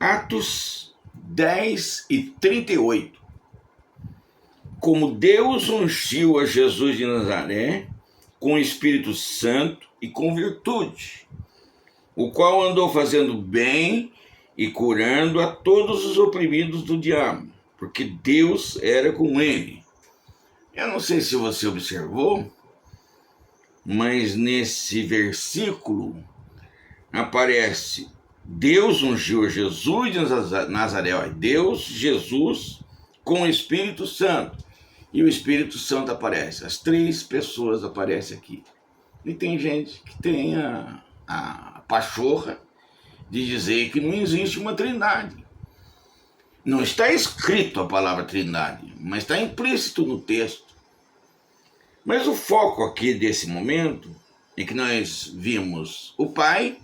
Atos 10:38. Como Deus ungiu a Jesus de Nazaré com o Espírito Santo e com virtude, o qual andou fazendo bem e curando a todos os oprimidos do diabo, porque Deus era com ele. Eu não sei se você observou, mas nesse versículo aparece Deus ungiu a Jesus de Nazaré, Deus, Jesus, com o Espírito Santo. E o Espírito Santo aparece. As três pessoas aparecem aqui. E tem gente que tem a pachorra de dizer que não existe uma trindade. Não está escrito a palavra trindade, mas está implícito no texto. Mas o foco aqui desse momento é que nós vimos o Pai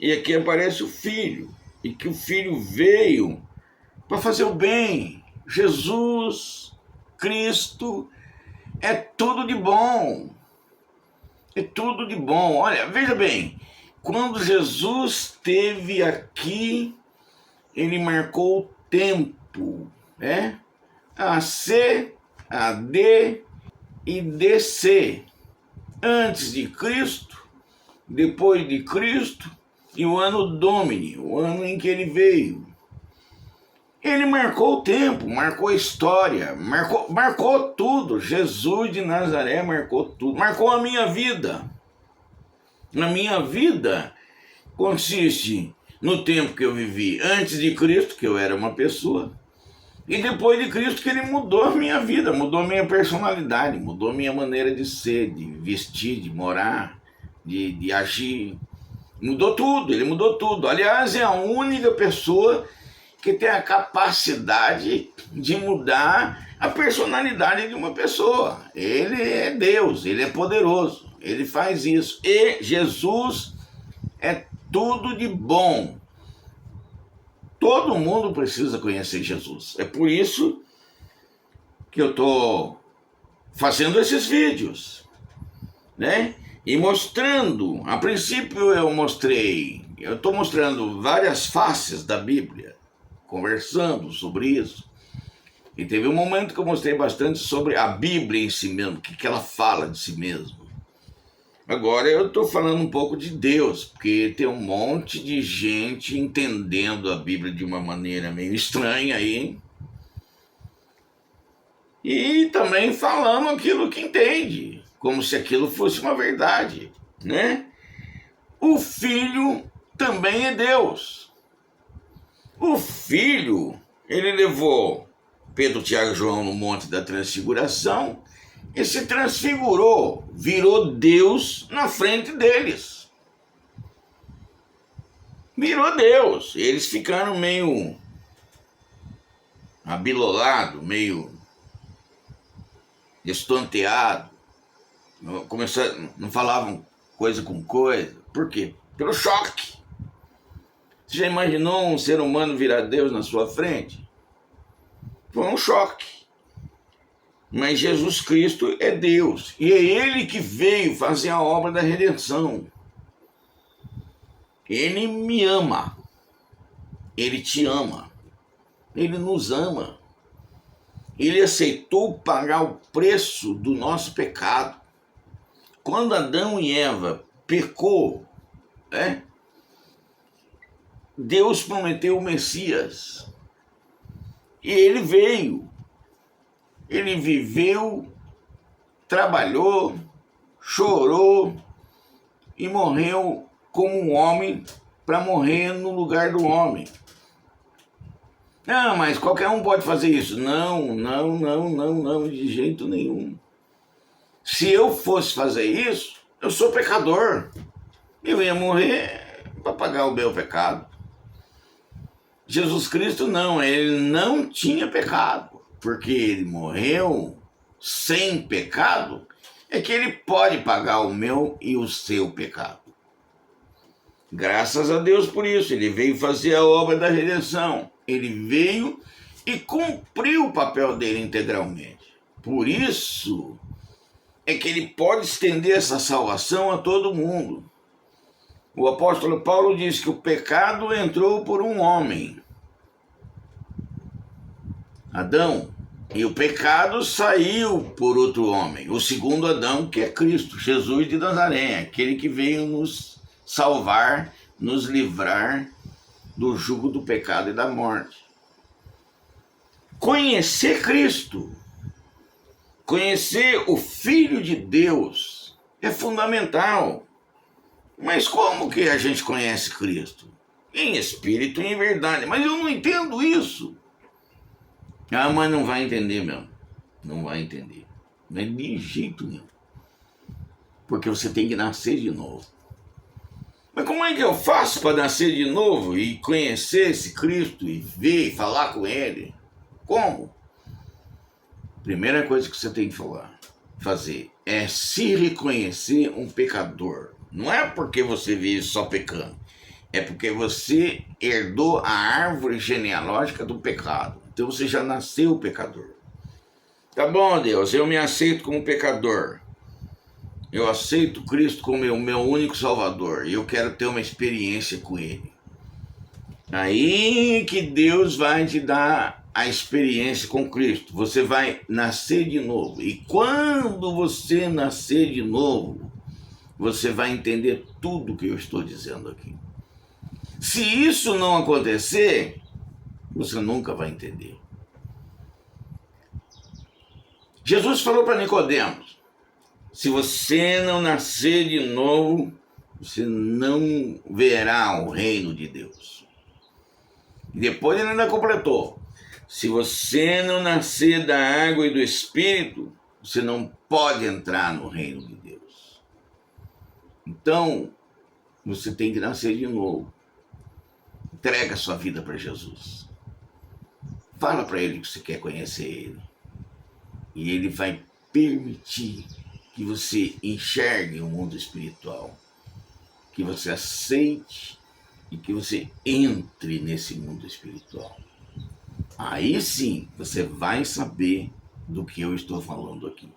e aqui aparece o Filho. E que o Filho veio para fazer o bem. Jesus, Cristo, é tudo de bom. É tudo de bom. Olha, veja bem, quando Jesus esteve aqui, ele marcou o tempo, né? AC, AD e DC. Antes de Cristo, depois de Cristo e o ano Domini, o ano em que ele veio. Ele marcou o tempo, marcou a história, marcou tudo. Jesus de Nazaré marcou tudo, marcou a minha vida. A minha vida consiste no tempo que eu vivi antes de Cristo, que eu era uma pessoa, e depois de Cristo, que ele mudou a minha vida, mudou a minha personalidade, mudou a minha maneira de ser, de vestir, de morar, de agir. Mudou tudo, ele mudou tudo. Aliás, é a única pessoa que tem a capacidade de mudar a personalidade de uma pessoa. Ele é Deus, ele é poderoso, ele faz isso. E Jesus é tudo de bom. Todo mundo precisa conhecer Jesus. É por isso que eu estou fazendo esses vídeos, né? E mostrando, a princípio eu estou mostrando várias faces da Bíblia, conversando sobre isso. E teve um momento que eu mostrei bastante sobre a Bíblia em si mesmo, o que ela fala de si mesmo. Agora eu estou falando um pouco de Deus, porque tem um monte de gente entendendo a Bíblia de uma maneira meio estranha aí. E também falando aquilo que entende, como se aquilo fosse uma verdade, né? O Filho também é Deus. O Filho, ele levou Pedro, Tiago e João no Monte da Transfiguração e se transfigurou, virou Deus na frente deles. Virou Deus. Eles ficaram meio abilolados, meio estonteados. Não falavam coisa com coisa. Por quê? Pelo choque. Você já imaginou um ser humano virar Deus na sua frente? Foi um choque. Mas Jesus Cristo é Deus. E é Ele que veio fazer a obra da redenção. Ele me ama. Ele te ama. Ele nos ama. Ele aceitou pagar o preço do nosso pecado. Quando Adão e Eva pecou, né? Deus prometeu o Messias. E ele veio. Ele viveu, trabalhou, chorou e morreu como um homem para morrer no lugar do homem. Não, mas qualquer um pode fazer isso. Não, de jeito nenhum. Se eu fosse fazer isso, eu sou pecador. Eu ia morrer para pagar o meu pecado. Jesus Cristo não, ele não tinha pecado, porque ele morreu sem pecado, é que ele pode pagar o meu e o seu pecado. Graças a Deus por isso, ele veio fazer a obra da redenção. Ele veio e cumpriu o papel dele integralmente. Por isso é que ele pode estender essa salvação a todo mundo. O apóstolo Paulo diz que o pecado entrou por um homem, Adão. E o pecado saiu por outro homem, o segundo Adão, que é Cristo, Jesus de Nazaré, aquele que veio nos salvar, nos livrar do jugo do pecado e da morte. Conhecer Cristo, conhecer o Filho de Deus é fundamental. Mas como que a gente conhece Cristo? Em espírito e em verdade. Mas eu não entendo isso. Ah, mas não vai entender mesmo. Não vai entender. Não é de jeito nenhum. Porque você tem que nascer de novo. Mas como é que eu faço para nascer de novo e conhecer esse Cristo e ver e falar com Ele? Como? Primeira coisa que você tem que fazer é se reconhecer um pecador. Não é porque você vive só pecando. É porque você herdou a árvore genealógica do pecado. Então você já nasceu pecador. Tá bom, Deus, eu me aceito como pecador. Eu aceito Cristo como meu único Salvador. E eu quero ter uma experiência com Ele. Aí que Deus vai te dar a experiência com Cristo. Você vai nascer de novo. E quando você nascer de novo, você vai entender tudo que eu estou dizendo aqui. Se isso não acontecer, você nunca vai entender. Jesus falou para Nicodemos: se você não nascer de novo, você não verá o reino de Deus. E depois ele ainda completou: se você não nascer da água e do Espírito, você não pode entrar no reino de Deus. Então, você tem que nascer de novo. Entrega a sua vida para Jesus. Fala para Ele que você quer conhecer Ele. E Ele vai permitir que você enxergue o mundo espiritual. Que você aceite e que você entre nesse mundo espiritual. Aí sim, você vai saber do que eu estou falando aqui.